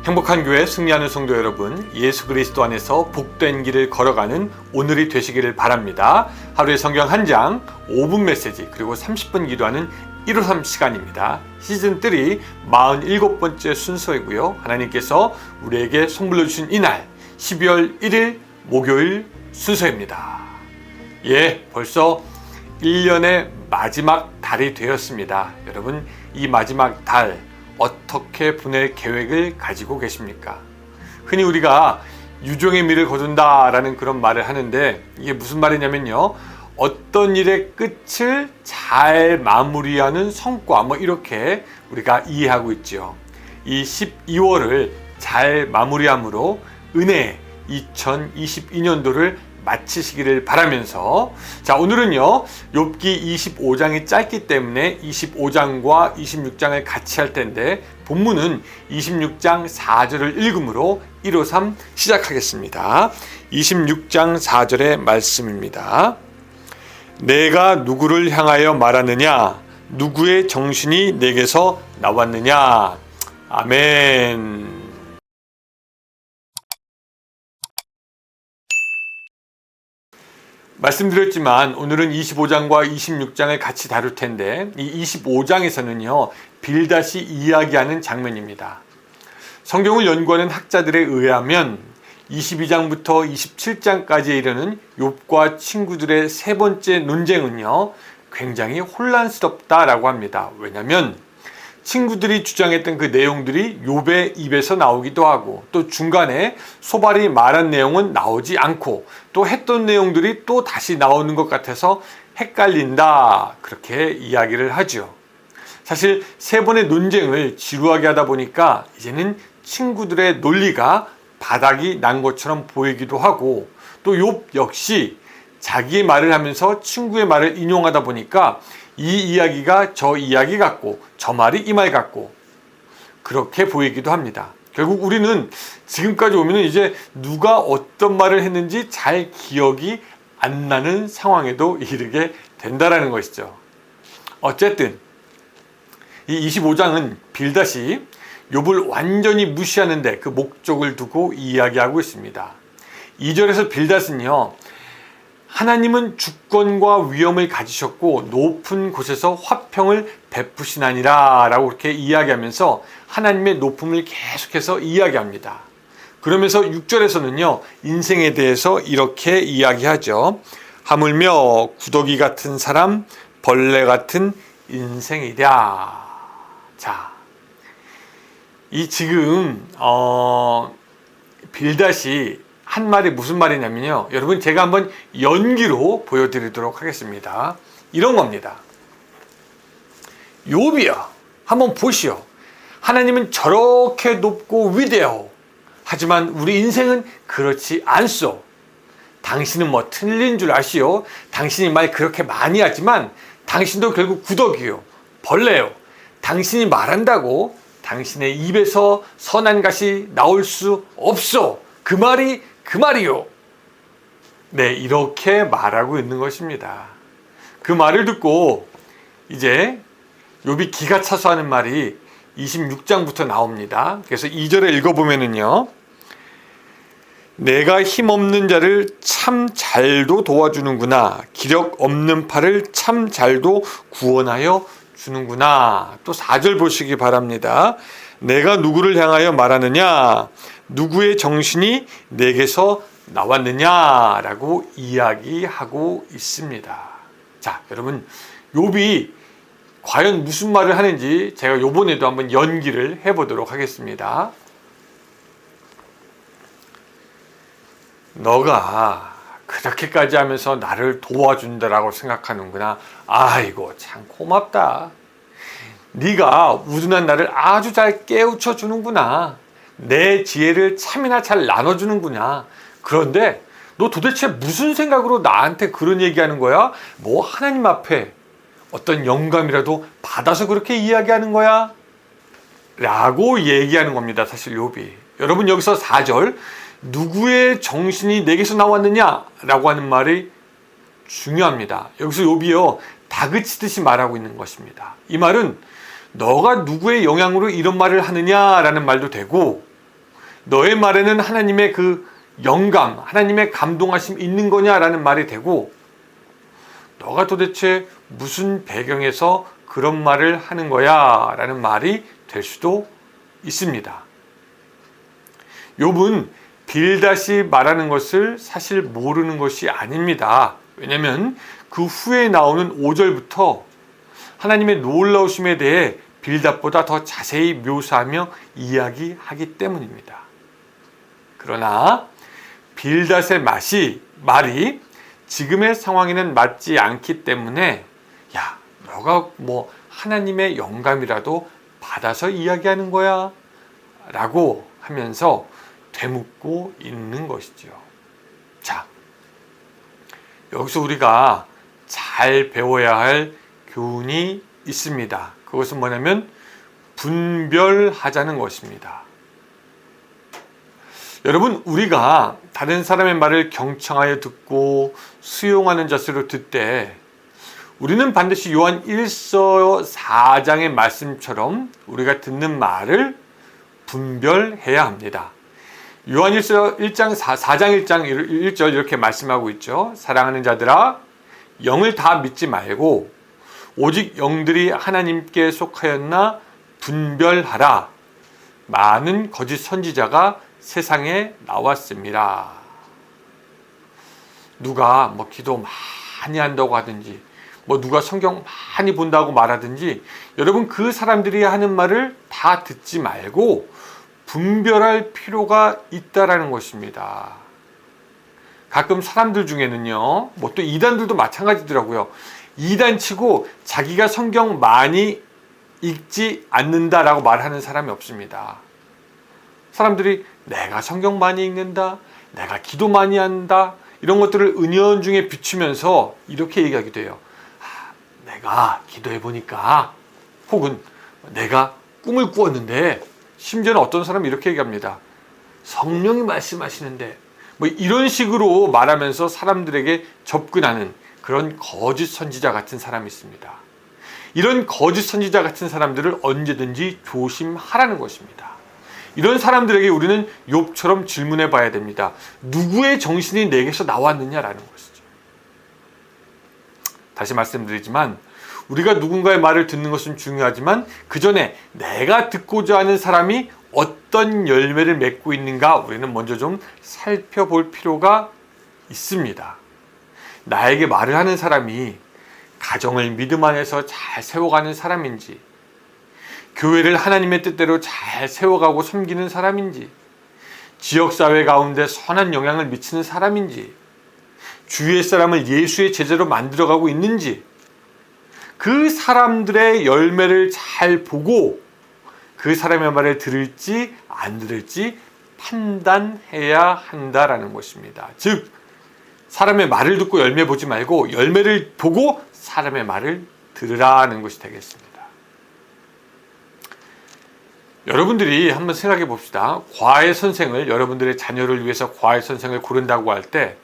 행복한 교회 승리하는 성도 여러분, 예수 그리스도 안에서 복된 길을 걸어가는 오늘이 되시기를 바랍니다. 하루에 성경 한 장, 5분 메시지, 그리고 30분 기도하는 153 시간입니다. 시즌 3 47번째 순서이고요. 하나님께서 우리에게 선물로 주신 이날 12월 1일 목요일 순서입니다. 벌써 1년의 마지막 달이 되었습니다. 여러분, 이 마지막 달 어떻게 보낼 계획을 가지고 계십니까? 흔히 우리가 유종의 미를 거둔다 라는 그런 말을 하는데, 이게 무슨 말이냐면요, 어떤 일의 끝을 잘 마무리하는 성과, 이렇게 우리가 이해하고 있죠. 이 12월을 잘 마무리함으로 은혜 2022년도를 마치시기를 바라면서, 자, 오늘은요 욥기 25장이 짧기 때문에 25장과 26장을 같이 할 텐데, 본문은 26장 4절을 읽음으로 153 시작하겠습니다. 26장 4절의 말씀입니다. 내가 누구를 향하여 말하느냐? 누구의 정신이 내게서 나왔느냐? 아멘. 말씀드렸지만 오늘은 25장과 26장을 같이 다룰 텐데, 이 25장에서는요 빌닷이 이야기하는 장면입니다. 성경을 연구하는 학자들에 의하면 22장부터 27장까지에 이르는 욥과 친구들의 세 번째 논쟁은요 굉장히 혼란스럽다라고 합니다. 왜냐하면 친구들이 주장했던 그 내용들이 욥의 입에서 나오기도 하고, 또 중간에 소발이 말한 내용은 나오지 않고, 또 했던 내용들이 또 다시 나오는 것 같아서 헷갈린다, 그렇게 이야기를 하죠. 사실 세 번의 논쟁을 지루하게 하다 보니까 이제는 친구들의 논리가 바닥이 난 것처럼 보이기도 하고, 또 욥 역시 자기의 말을 하면서 친구의 말을 인용하다 보니까 이 이야기가 저 이야기 같고 저 말이 이 말 같고 그렇게 보이기도 합니다. 결국 우리는 지금까지 오면 이제 누가 어떤 말을 했는지 잘 기억이 안 나는 상황에도 이르게 된다라는 것이죠. 어쨌든 이 25장은 빌닷이 욥을 완전히 무시하는데 그 목적을 두고 이야기하고 있습니다. 2절에서 빌닷은요, 하나님은 주권과 위엄을 가지셨고 높은 곳에서 화평을 베푸시나니라 라고 그렇게 이야기하면서 하나님의 높음을 계속해서 이야기합니다. 그러면서 6절에서는요 인생에 대해서 이렇게 이야기하죠. 하물며 구더기 같은 사람, 벌레 같은 인생이랴. 자, 이 지금 빌닷이 한 말이 무슨 말이냐면요, 여러분 제가 한번 연기로 보여드리도록 하겠습니다. 이런 겁니다. 욥이여, 한번 보시오. 하나님은 저렇게 높고 위대하오. 하지만 우리 인생은 그렇지 않소. 당신은 틀린 줄 아시오. 당신이 말 그렇게 많이 하지만 당신도 결국 구더기요, 벌레요. 당신이 말한다고 당신의 입에서 선한 것이 나올 수 없소. 그 말이요. 네, 이렇게 말하고 있는 것입니다. 그 말을 듣고 이제 욥이 기가 차서 하는 말이 26장부터 나옵니다. 그래서 2절에 읽어보면은요, 내가 힘없는 자를 참 잘도 도와주는구나. 기력 없는 팔을 참 잘도 구원하여 주는구나. 또 4절 보시기 바랍니다. 내가 누구를 향하여 말하느냐? 누구의 정신이 내게서 나왔느냐라고 이야기하고 있습니다. 자, 여러분, 욥이 과연 무슨 말을 하는지 제가 요번에도 한번 연기를 해보도록 하겠습니다. 너가 그렇게까지 하면서 나를 도와준다라고 생각하는구나. 아이고, 참 고맙다. 네가 우둔한 나를 아주 잘 깨우쳐 주는구나. 내 지혜를 참이나 잘 나눠주는구나. 그런데 너 도대체 무슨 생각으로 나한테 그런 얘기하는 거야? 하나님 앞에 어떤 영감이라도 받아서 그렇게 이야기하는 거야? 라고 얘기하는 겁니다. 사실 욥이. 여러분, 여기서 4절 누구의 정신이 내게서 나왔느냐? 라고 하는 말이 중요합니다. 여기서 욥이요 다그치듯이 말하고 있는 것입니다. 이 말은 너가 누구의 영향으로 이런 말을 하느냐라는 말도 되고, 너의 말에는 하나님의 그 영감, 하나님의 감동하심이 있는 거냐라는 말이 되고, 너가 도대체 무슨 배경에서 그런 말을 하는 거야 라는 말이 될 수도 있습니다. 욥은 빌닷이 말하는 것을 사실 모르는 것이 아닙니다. 왜냐하면 그 후에 나오는 5절부터 하나님의 놀라우심에 대해 빌닷보다 더 자세히 묘사하며 이야기하기 때문입니다. 그러나 빌닷의 말이 지금의 상황에는 맞지 않기 때문에 야, 너가 뭐 하나님의 영감이라도 받아서 이야기하는 거야 라고 하면서 되묻고 있는 것이죠. 자, 여기서 우리가 잘 배워야 할 교훈이 있습니다. 그것은 뭐냐면 분별하자는 것입니다. 여러분, 우리가 다른 사람의 말을 경청하여 듣고 수용하는 자세로 듣되 우리는 반드시 요한 1서 4장의 말씀처럼 우리가 듣는 말을 분별해야 합니다. 요한 1서 1장 4장 1절 이렇게 말씀하고 있죠. 사랑하는 자들아, 영을 다 믿지 말고 오직 영들이 하나님께 속하였나 분별하라. 많은 거짓 선지자가 세상에 나왔습니다. 누가 뭐 기도 많이 한다고 하든지 누가 성경 많이 본다고 말하든지 여러분 그 사람들이 하는 말을 다 듣지 말고 분별할 필요가 있다라는 것입니다. 가끔 사람들 중에는요, 또 이단들도 마찬가지더라고요. 이단치고 자기가 성경 많이 읽지 않는다라고 말하는 사람이 없습니다. 사람들이 내가 성경 많이 읽는다, 내가 기도 많이 한다, 이런 것들을 은연중에 비추면서 이렇게 얘기하기도 해요. 내가 기도해 보니까, 혹은 내가 꿈을 꾸었는데, 심지어는 어떤 사람이 이렇게 얘기합니다. 성령이 말씀하시는데, 이런 식으로 말하면서 사람들에게 접근하는 그런 거짓 선지자 같은 사람이 있습니다. 이런 거짓 선지자 같은 사람들을 언제든지 조심하라는 것입니다. 이런 사람들에게 우리는 욥처럼 질문해 봐야 됩니다. 누구의 정신이 내게서 나왔느냐라는 것이죠. 다시 말씀드리지만 우리가 누군가의 말을 듣는 것은 중요하지만 그 전에 내가 듣고자 하는 사람이 어떤 열매를 맺고 있는가 우리는 먼저 좀 살펴볼 필요가 있습니다. 나에게 말을 하는 사람이 가정을 믿음 안에서 잘 세워가는 사람인지, 교회를 하나님의 뜻대로 잘 세워가고 섬기는 사람인지, 지역사회 가운데 선한 영향을 미치는 사람인지, 주위의 사람을 예수의 제자로 만들어가고 있는지, 그 사람들의 열매를 잘 보고 그 사람의 말을 들을지 안 들을지 판단해야 한다라는 것입니다. 즉, 사람의 말을 듣고 열매 보지 말고 열매를 보고 사람의 말을 들으라는 것이 되겠습니다. 여러분들이 한번 생각해 봅시다. 과외 선생을, 여러분들의 자녀를 위해서 과외 선생을 고른다고 할 때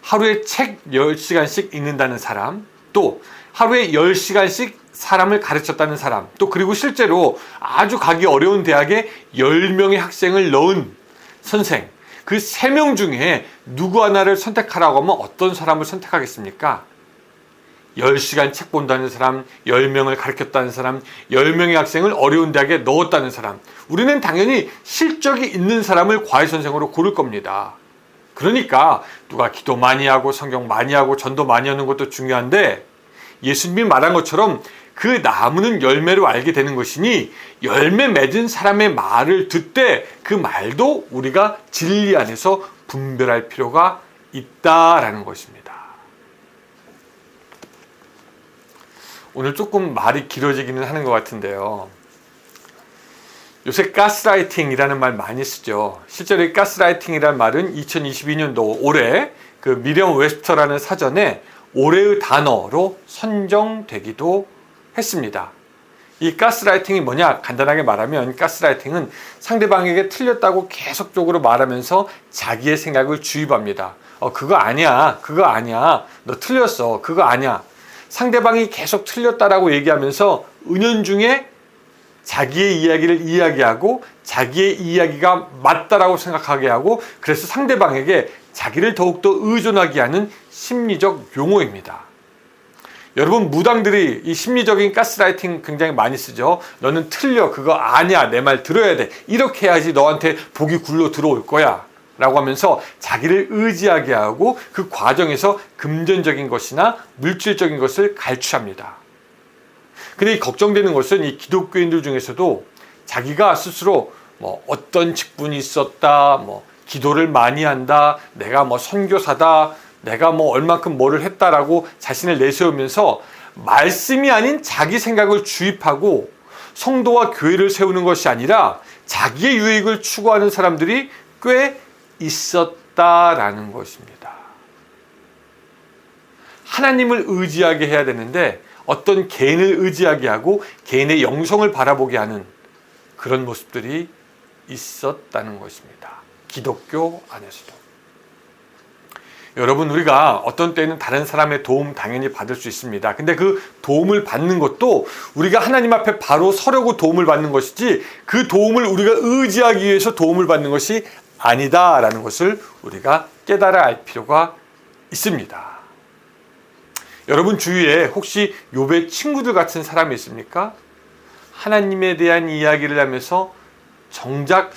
하루에 책 10시간씩 읽는다는 사람, 또 하루에 10시간씩 사람을 가르쳤다는 사람, 또 그리고 실제로 아주 가기 어려운 대학에 10명의 학생을 넣은 선생, 그 3명 중에 누구 하나를 선택하라고 하면 어떤 사람을 선택하겠습니까? 10시간 책 본다는 사람, 10명을 가르쳤다는 사람, 10명의 학생을 어려운 대학에 넣었다는 사람. 우리는 당연히 실적이 있는 사람을 과외선생으로 고를 겁니다. 그러니까 누가 기도 많이 하고 성경 많이 하고 전도 많이 하는 것도 중요한데, 예수님이 말한 것처럼 그 나무는 열매로 알게 되는 것이니 열매 맺은 사람의 말을 듣되 그 말도 우리가 진리 안에서 분별할 필요가 있다라는 것입니다. 오늘 조금 말이 길어지기는 하는 것 같은데요. 요새 가스라이팅이라는 말 많이 쓰죠. 실제로 이 가스라이팅이라는 말은 2022년도 올해 그 미리엄 웹스터라는 사전에 올해의 단어로 선정되기도 했습니다. 이 가스라이팅이 뭐냐? 간단하게 말하면 가스라이팅은 상대방에게 틀렸다고 계속적으로 말하면서 자기의 생각을 주입합니다. 그거 아니야. 그거 아니야. 너 틀렸어. 그거 아니야. 상대방이 계속 틀렸다라고 얘기하면서 은연중에 자기의 이야기를 이야기하고 자기의 이야기가 맞다라고 생각하게 하고, 그래서 상대방에게 자기를 더욱더 의존하게 하는 심리적 용어입니다. 여러분, 무당들이 이 심리적인 가스라이팅 굉장히 많이 쓰죠. 너는 틀려, 그거 아니야, 내 말 들어야 돼, 이렇게 해야지 너한테 복이 굴러 들어올 거야 라고 하면서 자기를 의지하게 하고 그 과정에서 금전적인 것이나 물질적인 것을 갈취합니다. 근데 이 걱정되는 것은 이 기독교인들 중에서도 자기가 스스로 뭐 어떤 직분이 있었다, 뭐 기도를 많이 한다, 내가 뭐 선교사다, 내가 뭐 얼만큼 뭐를 했다라고 자신을 내세우면서 말씀이 아닌 자기 생각을 주입하고 성도와 교회를 세우는 것이 아니라 자기의 유익을 추구하는 사람들이 꽤 있었다라는 것입니다. 하나님을 의지하게 해야 되는데 어떤 개인을 의지하게 하고 개인의 영성을 바라보게 하는 그런 모습들이 있었다는 것입니다. 기독교 안에서도. 여러분, 우리가 어떤 때는 다른 사람의 도움 당연히 받을 수 있습니다. 근데 그 도움을 받는 것도 우리가 하나님 앞에 바로 서려고 도움을 받는 것이지, 그 도움을 우리가 의지하기 위해서 도움을 받는 것이 아니다라는 것을 우리가 깨달아 알 필요가 있습니다. 여러분 주위에 혹시 욥의 친구들 같은 사람이 있습니까? 하나님에 대한 이야기를 하면서 정작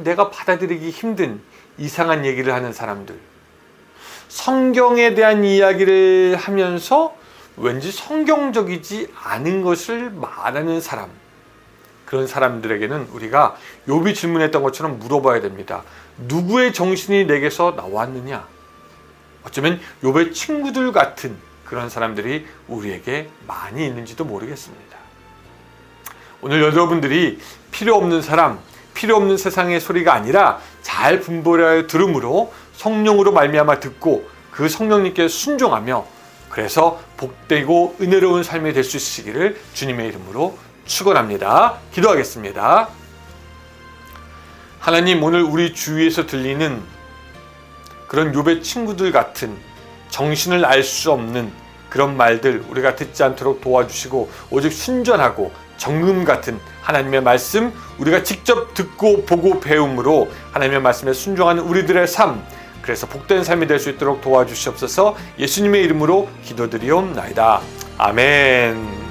내가 받아들이기 힘든 이상한 얘기를 하는 사람들, 성경에 대한 이야기를 하면서 왠지 성경적이지 않은 것을 말하는 사람, 그런 사람들에게는 우리가 욥이 질문했던 것처럼 물어봐야 됩니다. 누구의 정신이 내게서 나왔느냐? 어쩌면 욥의 친구들 같은 그런 사람들이 우리에게 많이 있는지도 모르겠습니다. 오늘 여러분들이 필요 없는 사람, 필요 없는 세상의 소리가 아니라 잘 분별하여 들음으로 성령으로 말미암아 듣고 그 성령님께 순종하며 그래서 복되고 은혜로운 삶이 될 수 있으시기를 주님의 이름으로 축원합니다. 기도하겠습니다. 하나님, 오늘 우리 주위에서 들리는 그런 욥의 친구들 같은 정신을 알 수 없는 그런 말들 우리가 듣지 않도록 도와주시고 오직 순전하고 정금 같은 하나님의 말씀, 우리가 직접 듣고 보고 배움으로 하나님의 말씀에 순종하는 우리들의 삶, 그래서 복된 삶이 될 수 있도록 도와주시옵소서. 예수님의 이름으로 기도드리옵나이다. 아멘.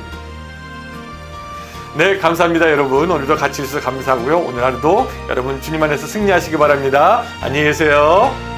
네, 감사합니다. 여러분, 오늘도 같이 있어서 감사하고요. 오늘 하루도 여러분 주님 안에서 승리하시기 바랍니다. 안녕히 계세요.